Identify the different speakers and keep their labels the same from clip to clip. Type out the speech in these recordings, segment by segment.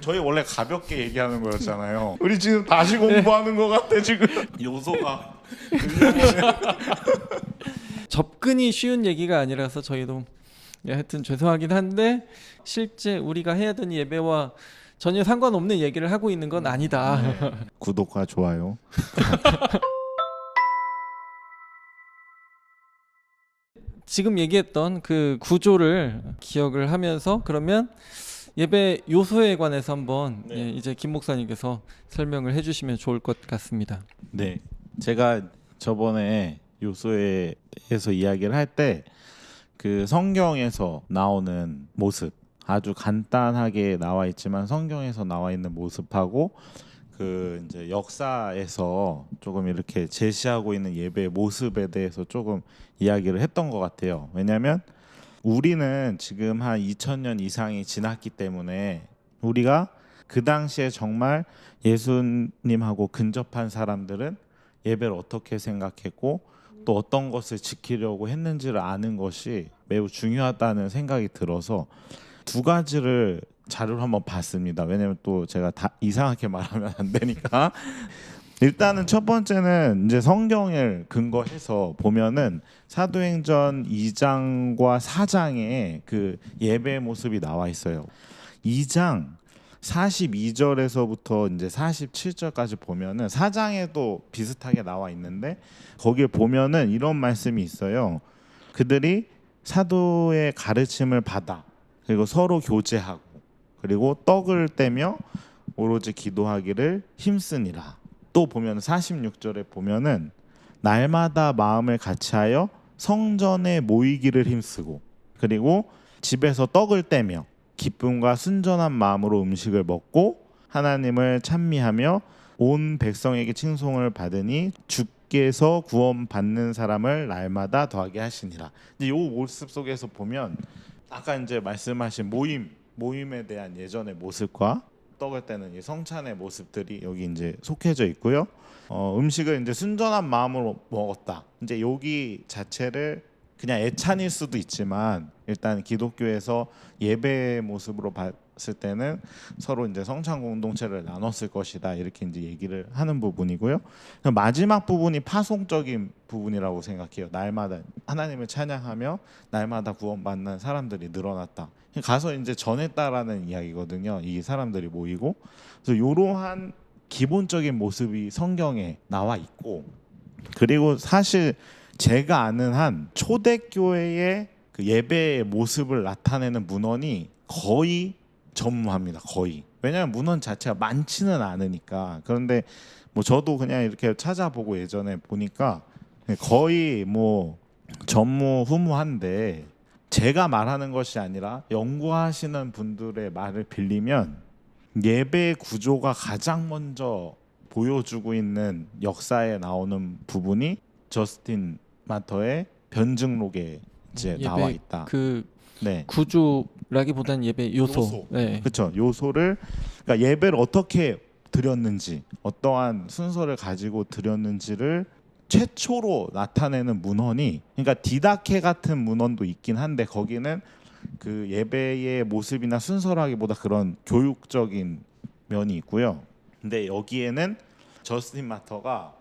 Speaker 1: 저희 원래 가볍게 얘기하는 거였잖아요. 우리 지금 다시 공부하는 것 같아 지금. 요소가
Speaker 2: 접근이 쉬운 얘기가 아니라서 저희도 하여튼 죄송하긴 한데 실제 우리가 해야 되는 예배와 전혀 상관없는 얘기를 하고 있는 건 아니다.
Speaker 1: 네. 구독과 좋아요.
Speaker 2: 지금 얘기했던 그 구조를 기억을 하면서 그러면 예배 요소에 관해서 한번
Speaker 1: 네.
Speaker 2: 이제 김 목사님께서 설명을 해주시면 좋을 것 같습니다.
Speaker 1: 네, 제가 저번에 요소에 대해서 이야기를 할 때 그 성경에서 나오는 모습, 아주 간단하게 나와 있지만 성경에서 나와 있는 모습하고 그 이제 역사에서 조금 이렇게 제시하고 있는 예배의 모습에 대해서 조금 이야기를 했던 것 같아요. 왜냐하면 우리는 지금 한 2000년 이상이 지났기 때문에 우리가 그 당시에 정말 예수님하고 근접한 사람들은 예배를 어떻게 생각했고 또 어떤 것을 지키려고 했는지를 아는 것이 매우 중요하다는 생각이 들어서 두 가지를 자료를 한번 봤습니다. 왜냐면 또 제가 다 이상하게 말하면 안 되니까. 일단은 첫 번째는 이제 성경을 근거해서 보면은 사도행전 2장과 4장에 그 예배의 모습이 나와 있어요. 2장 42절에서부터 이제 47절까지 보면은 4장에도 비슷하게 나와 있는데 거기에 보면은 이런 말씀이 있어요. 그들이 사도의 가르침을 받아 그리고 서로 교제하고 그리고 떡을 떼며 오로지 기도하기를 힘쓰니라. 또 보면 46절에 보면은 날마다 마음을 같이하여 성전에 모이기를 힘쓰고 그리고 집에서 떡을 떼며 기쁨과 순전한 마음으로 음식을 먹고 하나님을 찬미하며 온 백성에게 칭송을 받으니 주께서 구원받는 사람을 날마다 더하게 하시니라. 이제 이 모습 속에서 보면 아까 이제 말씀하신 모임에 대한 예전의 모습과 떡을 떼는 이 성찬의 모습들이 여기 이제 속해져 있고요. 음식을 이제 순전한 마음으로 먹었다. 이제 여기 자체를 그냥 애찬일 수도 있지만 일단 기독교에서 예배의 모습으로 봤을 때는 서로 이제 성찬 공동체를 나눴을 것이다 이렇게 이제 얘기를 하는 부분이고요. 마지막 부분이 파송적인 부분이라고 생각해요. 날마다 하나님을 찬양하며 날마다 구원받는 사람들이 늘어났다. 가서 이제 전했다라는 이야기거든요. 이 사람들이 모이고 그래서 이러한 기본적인 모습이 성경에 나와 있고 그리고 사실 제가 아는 한 초대교회의 그 예배의 모습을 나타내는 문헌이 거의 전무합니다. 거의. 왜냐하면 문헌 자체가 많지는 않으니까. 그런데 뭐 저도 그냥 이렇게 찾아보고 예전에 보니까 거의 뭐 전무후무한데 제가 말하는 것이 아니라 연구하시는 분들의 말을 빌리면 예배 구조가 가장 먼저 보여주고 있는 역사에 나오는 부분이 저스틴 마터의 변증록에 이제 나와 있다.
Speaker 2: 그
Speaker 1: 네.
Speaker 2: 구조라기보다는 예배 요소. 네.
Speaker 1: 그렇죠. 요소를 그러니까 예배를 어떻게 드렸는지, 어떠한 순서를 가지고 드렸는지를 최초로 나타내는 문헌이 그러니까 디다케 같은 문헌도 있긴 한데 거기는 그 예배의 모습이나 순서라기보다 그런 교육적인 면이 있고요. 근데 여기에는 저스틴 마터가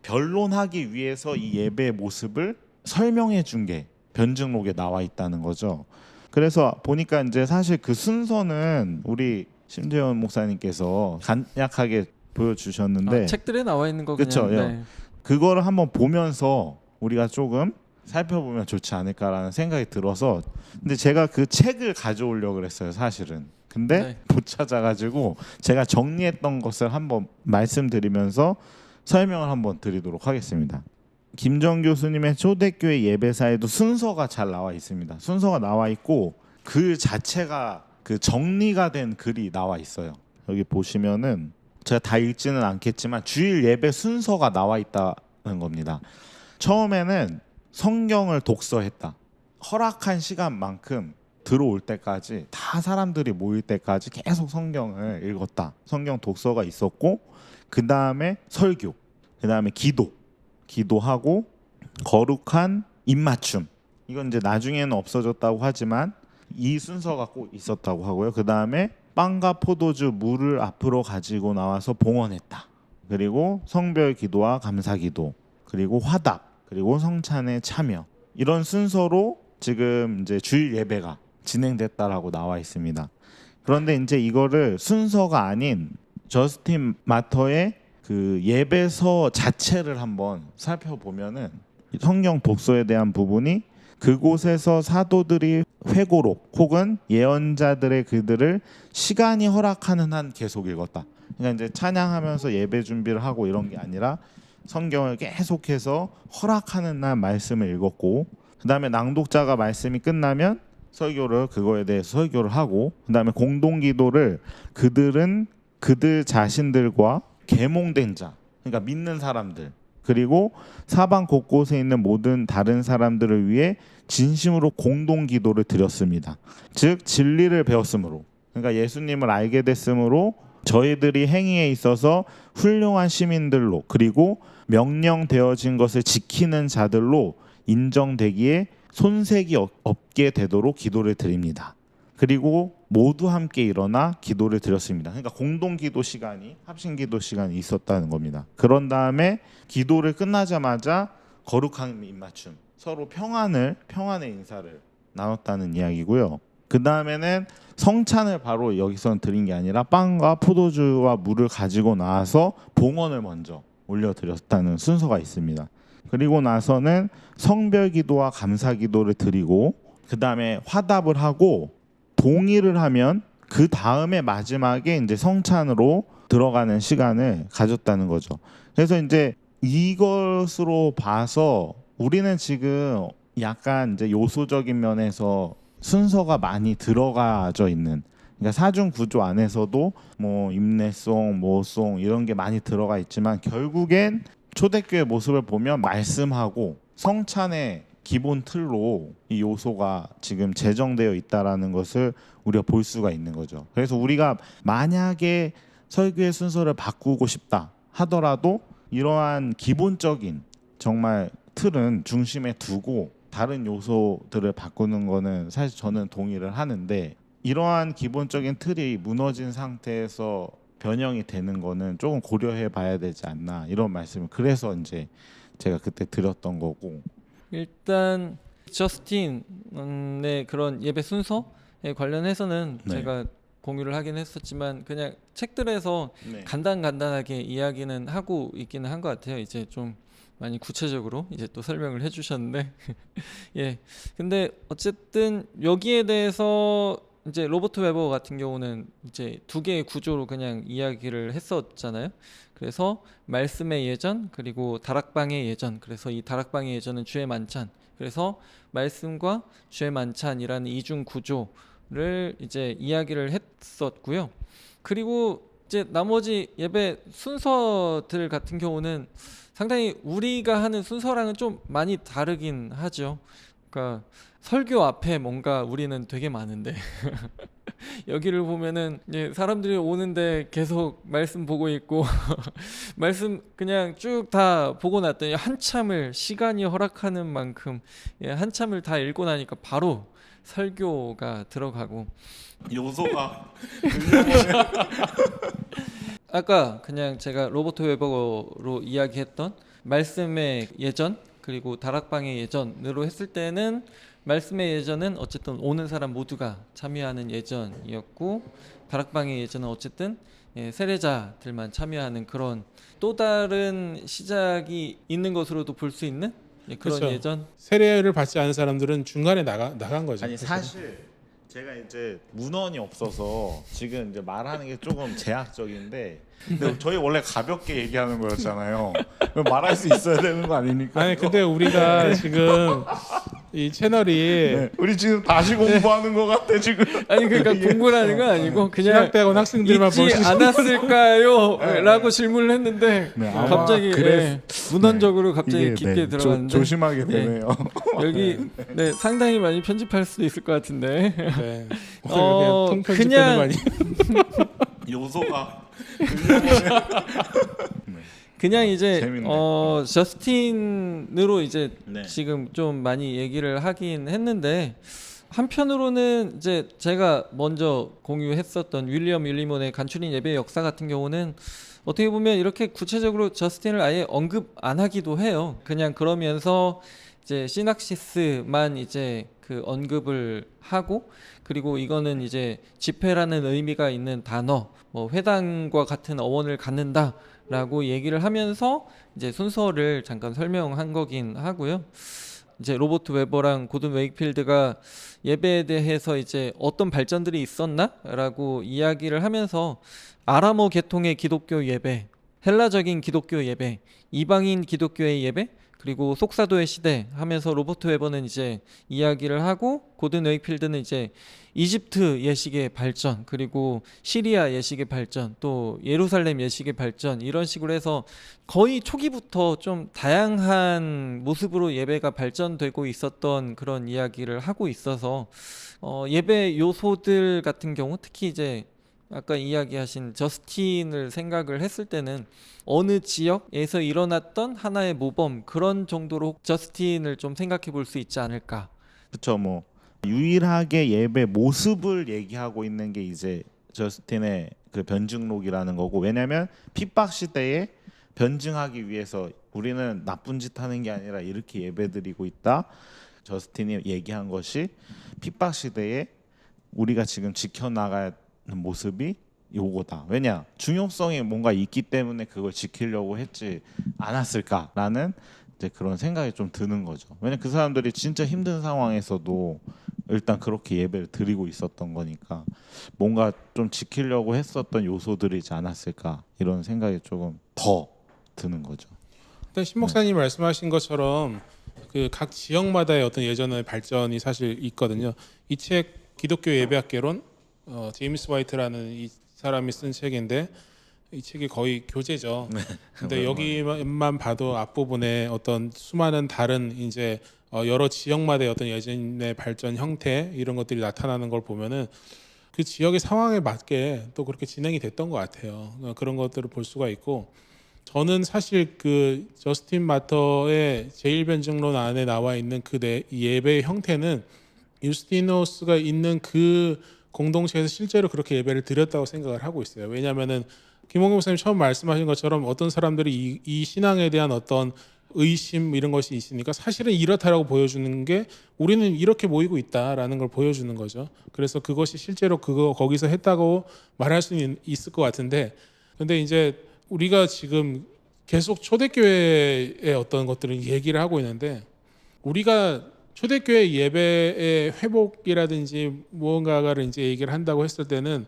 Speaker 1: 변론하기 위해서 이 예배의 모습을 설명해 준 게 변증록에 나와 있다는 거죠. 그래서 보니까 이제 사실 그 순서는 우리 심재원 목사님께서 간략하게 보여주셨는데
Speaker 2: 책들에 나와 있는 거
Speaker 1: 그쵸,
Speaker 2: 그냥 네.
Speaker 1: 그거를 한번 보면서 우리가 조금 살펴보면 좋지 않을까라는 생각이 들어서 근데 제가 그 책을 가져오려고 그랬어요 사실은. 근데
Speaker 2: 네.
Speaker 1: 못 찾아가지고 제가 정리했던 것을 한번 말씀드리면서 설명을 한번 드리도록 하겠습니다. 김정 교수님의 초대교회 예배사에도 순서가 잘 나와 있습니다. 순서가 나와 있고 글 자체가 그 정리가 된 글이 나와 있어요. 여기 보시면은 제가 다 읽지는 않겠지만 주일 예배 순서가 나와 있다는 겁니다. 처음에는 성경을 독서했다. 허락한 시간만큼 들어올 때까지 다 사람들이 모일 때까지 계속 성경을 읽었다. 성경 독서가 있었고 그 다음에 설교, 그 다음에 기도하고 거룩한 입맞춤. 이건 이제 나중에는 없어졌다고 하지만 이 순서가 꼭 있었다고 하고요. 그 다음에 빵과 포도주 물을 앞으로 가지고 나와서 봉헌했다. 그리고 성별 기도와 감사 기도, 그리고 화답, 그리고 성찬의 참여, 이런 순서로 지금 이제 주일 예배가 진행됐다라고 나와 있습니다. 그런데 이제 이거를 순서가 아닌 저스틴 마터의 그 예배서 자체를 한번 살펴보면은 성경 복서에 대한 부분이 그곳에서 사도들이 회고록 혹은 예언자들의 글들을 시간이 허락하는 한 계속 읽었다. 그러니까 이제 찬양하면서 예배 준비를 하고 이런 게 아니라 성경을 계속해서 허락하는 날 말씀을 읽었고, 그다음에 낭독자가 말씀이 끝나면 그거에 대해서 설교를 하고, 그다음에 공동기도를 그들 자신들과 계몽된 자, 그러니까 믿는 사람들, 그리고 사방 곳곳에 있는 모든 다른 사람들을 위해 진심으로 공동기도를 드렸습니다. 즉 진리를 배웠으므로, 그러니까 예수님을 알게 됐으므로 저희들이 행위에 있어서 훌륭한 시민들로, 그리고 명령되어진 것을 지키는 자들로 인정되기에 손색이 없게 되도록 기도를 드립니다. 그리고 모두 함께 일어나 기도를 드렸습니다. 그러니까 공동기도 시간이, 합심기도 시간이 있었다는 겁니다. 그런 다음에 기도를 끝나자마자 거룩한 입맞춤, 서로 평안의 인사를 나눴다는 이야기고요. 그 다음에는 성찬을 바로 여기서는 드린 게 아니라 빵과 포도주와 물을 가지고 나와서 봉헌을 먼저 올려드렸다는 순서가 있습니다. 그리고 나서는 성별기도와 감사기도를 드리고, 그 다음에 화답을 하고 동의를 하면 그 다음에 마지막에 이제 성찬으로 들어가는 시간을 가졌다는 거죠. 그래서 이제 이것으로 봐서 우리는 지금 약간 이제 요소적인 면에서 순서가 많이 들어가져 있는, 그러니까 사중 구조 안에서도 뭐 임내송, 모송 이런 게 많이 들어가 있지만 결국엔 초대교회 모습을 보면 말씀하고 성찬의 기본 틀로 이 요소가 지금 제정되어 있다라는 것을 우리가 볼 수가 있는 거죠. 그래서 우리가 만약에 설교의 순서를 바꾸고 싶다 하더라도 이러한 기본적인 정말 틀은 중심에 두고 다른 요소들을 바꾸는 거는 사실 저는 동의를 하는데, 이러한 기본적인 틀이 무너진 상태에서 변형이 되는 거는 조금 고려해 봐야 되지 않나, 이런 말씀을 그래서 이제 제가 그때 드렸던 거고.
Speaker 2: 일단 저스틴의 그런 예배 순서에 관련해서는
Speaker 1: 네.
Speaker 2: 제가 공유를 하긴 했었지만 그냥 책들에서
Speaker 1: 네.
Speaker 2: 간단하게 이야기는 하고 있기는 한 것 같아요. 이제 좀 많이 구체적으로 이제 또 설명을 해주셨는데 예. 근데 어쨌든 여기에 대해서 이제 로버트 웨버 같은 경우는 이제 두 개의 구조로 그냥 이야기를 했었잖아요. 그래서 말씀의 예전, 그리고 다락방의 예전. 그래서 이 다락방의 예전은 주의 만찬. 그래서 말씀과 주의 만찬이라는 이중 구조를 이제 이야기를 했었고요. 그리고 이제 나머지 예배 순서들 같은 경우는 상당히 우리가 하는 순서랑은 좀 많이 다르긴 하죠. 그러니까 설교 앞에 뭔가 우리는 되게 많은데 여기를 보면은 이제 사람들이 오는데 계속 말씀 보고 있고 말씀 그냥 쭉 다 보고 났더니 한참을, 시간이 허락하는 만큼 한참을 다 읽고 나니까 바로 설교가 들어가고,
Speaker 1: 요소가
Speaker 2: 아까 그냥 제가 로버트 웨버로 이야기했던 말씀의 예전 그리고 다락방의 예전으로 했을 때는 말씀의 예전은 어쨌든 오는 사람 모두가 참여하는 예전이었고, 다락방의 예전은 어쨌든 세례자들만 참여하는 그런 또 다른 시작이 있는 것으로도 볼 수 있는 그런
Speaker 3: 그렇죠.
Speaker 2: 예전.
Speaker 3: 세례를 받지 않은 사람들은 중간에 나간 거죠.
Speaker 1: 아니 사실 제가 이제 문헌이 없어서 지금 이제 말하는 게 조금 제약적인데, 근데 저희 원래 가볍게 얘기하는 거였잖아요. 그럼 말할 수 있어야 되는 거 아닙니까?
Speaker 3: 아니 근데 우리가 지금 이 채널이
Speaker 1: 네. 우리 지금 다시 공부하는 것 같아 지금.
Speaker 2: 아니 그러니까 공부라는 건 아니고 그냥
Speaker 3: 신학대학원 학생들만 볼
Speaker 2: 있지
Speaker 3: 수
Speaker 2: 않았을까요? 라고 질문을 했는데
Speaker 1: 네,
Speaker 2: 갑자기 문헌적으로 갑자기
Speaker 1: 이게,
Speaker 2: 깊게
Speaker 1: 네,
Speaker 2: 들어갔는데
Speaker 1: 조심하게 되네요.
Speaker 2: 여기 상당히 많이 편집할 수도 있을 것 같은데
Speaker 3: 네. 그냥 통편집되는
Speaker 2: 그냥
Speaker 3: 거 아니에요?
Speaker 1: 요소가
Speaker 2: 그냥 이제
Speaker 1: 재밌네.
Speaker 2: 저스틴으로 이제
Speaker 1: 네.
Speaker 2: 지금 좀 많이 얘기를 하긴 했는데 한편으로는 이제 제가 먼저 공유했었던 윌리엄 윌리몬의 간추린 예배 역사 같은 경우는 어떻게 보면 이렇게 구체적으로 저스틴을 아예 언급 안 하기도 해요. 그냥 그러면서 이제 시낙시스만 이제 그 언급을 하고, 그리고 이거는 이제 집회라는 의미가 있는 단어, 뭐 회당과 같은 어원을 갖는다라고 얘기를 하면서 이제 순서를 잠깐 설명한 거긴 하고요. 이제 로버트 웨버랑 고든 웨이필드가 예배에 대해서 이제 어떤 발전들이 있었나라고 이야기를 하면서 아람어 계통의 기독교 예배, 헬라적인 기독교 예배, 이방인 기독교의 예배, 그리고 속사도의 시대 하면서 로버트 웨버는 이제 이야기를 하고, 고든 웨이필드는 이제 이집트 예식의 발전, 그리고 시리아 예식의 발전, 또 예루살렘 예식의 발전, 이런 식으로 해서 거의 초기부터 좀 다양한 모습으로 예배가 발전되고 있었던 그런 이야기를 하고 있어서 예배 요소들 같은 경우, 특히 이제 아까 이야기하신 저스틴을 생각을 했을 때는 어느 지역에서 일어났던 하나의 모범, 그런 정도로 저스틴을 좀 생각해 볼 수 있지 않을까.
Speaker 1: 그렇죠. 뭐 유일하게 예배 모습을 얘기하고 있는 게 이제 저스틴의 그 변증록이라는 거고, 왜냐하면 핍박 시대에 변증하기 위해서 우리는 나쁜 짓 하는 게 아니라 이렇게 예배드리고 있다. 저스틴이 얘기한 것이 핍박 시대에 우리가 지금 지켜나가야 하는 모습이 요거다. 왜냐? 중요성이 뭔가 있기 때문에 그걸 지키려고 했지 않았을까라는 이제 그런 생각이 좀 드는 거죠. 왜냐 그 사람들이 진짜 힘든 상황에서도 일단 그렇게 예배를 드리고 있었던 거니까 뭔가 좀 지키려고 했었던 요소들이지 않았을까, 이런 생각이 조금 더 드는 거죠.
Speaker 3: 일단 신 목사님 말씀하신 것처럼 그 각 지역마다의 어떤 예전의 발전이 사실 있거든요. 이 책 기독교 예배학개론, 제임스 화이트라는 이 사람이 쓴 책인데, 이 책이 거의 교재죠. 근데 여기만 봐도 앞부분에 어떤 수많은 다른 이제 여러 지역마다의 어떤 예전의 발전 형태, 이런 것들이 나타나는 걸 보면은 그 지역의 상황에 맞게 또 그렇게 진행이 됐던 것 같아요. 그런 것들을 볼 수가 있고, 저는 사실 그 저스틴 마터의 제1변증론 안에 나와 있는 그 예배의 형태는 유스티노스가 있는 그 공동체에서 실제로 그렇게 예배를 드렸다고 생각을 하고 있어요. 왜냐하면은 김홍근 목사님 처음 말씀하신 것처럼 어떤 사람들이 이 신앙에 대한 어떤 의심 이런 것이 있으니까 사실은 이렇다라고 보여주는 게, 우리는 이렇게 모이고 있다라는 걸 보여주는 거죠. 그래서 그것이 실제로 거기서 했다고 말할 수는 있을 것 같은데, 근데 이제 우리가 지금 계속 초대교회의 어떤 것들을 얘기를 하고 있는데, 우리가 초대교회 예배의 회복이라든지 무언가를 이제 얘기를 한다고 했을 때는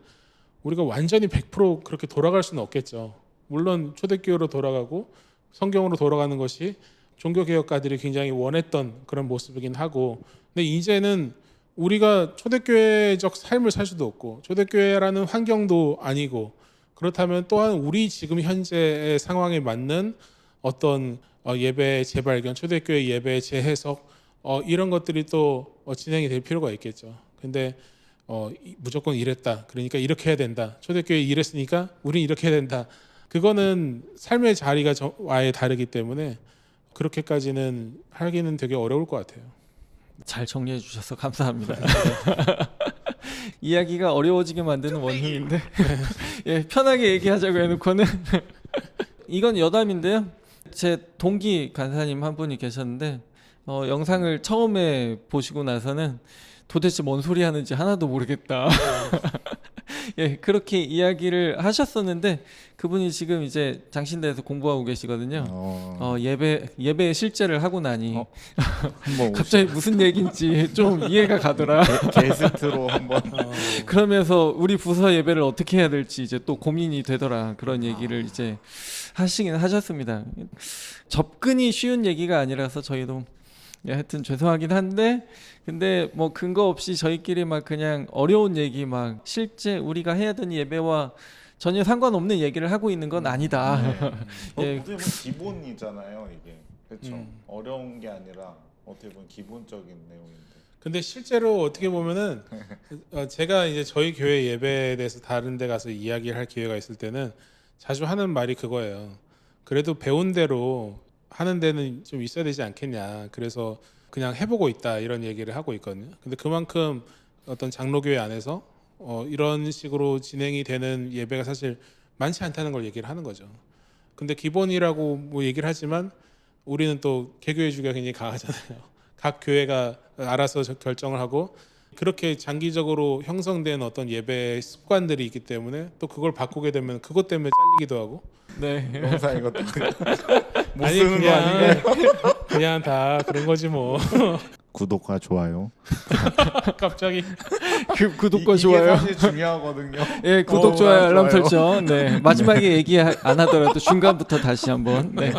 Speaker 3: 우리가 완전히 100% 그렇게 돌아갈 수는 없겠죠. 물론 초대교회로 돌아가고 성경으로 돌아가는 것이 종교개혁가들이 굉장히 원했던 그런 모습이긴 하고, 근데 이제는 우리가 초대교회적 삶을 살 수도 없고 초대교회라는 환경도 아니고, 그렇다면 또한 우리 지금 현재의 상황에 맞는 어떤 예배의 재발견, 초대교회 예배의 재해석, 이런 것들이 또 진행이 될 필요가 있겠죠. 근데 무조건 이랬다, 그러니까 이렇게 해야 된다, 초대교회 이랬으니까 우린 이렇게 해야 된다, 그거는 삶의 자리가 아예 다르기 때문에 그렇게까지는 하기는 되게 어려울 것 같아요.
Speaker 2: 잘 정리해 주셔서 감사합니다. 이야기가 어려워지게 만드는 원흉인데 예, 편하게 얘기하자고 해놓고는 이건 여담인데요. 제 동기 간사님 한 분이 계셨는데 영상을 처음에 보시고 나서는 도대체 뭔 소리 하는지 하나도 모르겠다. 예, 그렇게 이야기를 하셨었는데, 그분이 지금 이제 장신대에서 공부하고 계시거든요. 예배의 실제를 하고 나니
Speaker 1: 한번
Speaker 2: 갑자기 무슨 얘기인지 좀 이해가 가더라.
Speaker 1: 게스트로 한번
Speaker 2: 그러면서 우리 부서 예배를 어떻게 해야 될지 이제 또 고민이 되더라, 그런 얘기를 이제 하시긴 하셨습니다. 접근이 쉬운 얘기가 아니라서 저희도 하여튼 죄송하긴 한데, 근데 뭐 근거 없이 저희끼리 막 그냥 어려운 얘기, 막 실제 우리가 해야 되는 예배와 전혀 상관없는 얘기를 하고 있는 건 아니다. 예.
Speaker 1: 어떻게 보면 기본이잖아요, 이게. 그렇죠. 어려운 게 아니라 어떻게 보면 기본적인 내용인데.
Speaker 3: 근데 실제로 어떻게 보면은 제가 이제 저희 교회 예배에 대해서 다른 데 가서 이야기를 할 기회가 있을 때는 자주 하는 말이 그거예요. 그래도 배운 대로 하는 데는 좀 있어야 되지 않겠냐. 그래서 그냥 해보고 있다 이런 얘기를 하고 있거든요. 근데 그만큼 어떤 장로교회 안에서 이런 식으로 진행이 되는 예배가 사실 많지 않다는 걸 얘기를 하는 거죠. 근데 기본이라고 뭐 얘기를 하지만 우리는 또 개교회주의가 굉장히 강하잖아요. 각 교회가 알아서 결정을 하고 그렇게 장기적으로 형성된 어떤 예배 습관들이 있기 때문에 또 그걸 바꾸게 되면 그것 때문에 잘리기도 하고.
Speaker 2: 네.
Speaker 1: 영상 이것도 못
Speaker 3: 아니
Speaker 1: 쓰는 거 아니에요?
Speaker 3: 그냥 다 그런 거지 뭐.
Speaker 1: 구독과 좋아요.
Speaker 3: 갑자기
Speaker 2: 구독과
Speaker 1: 이게
Speaker 2: 좋아요.
Speaker 1: 사실 중요하거든요.
Speaker 2: 예, 구독, 좋아요, 알람
Speaker 1: 좋아요.
Speaker 2: 설정. 네. 마지막에 얘기 안 하더라도 중간부터 다시 한번. 네.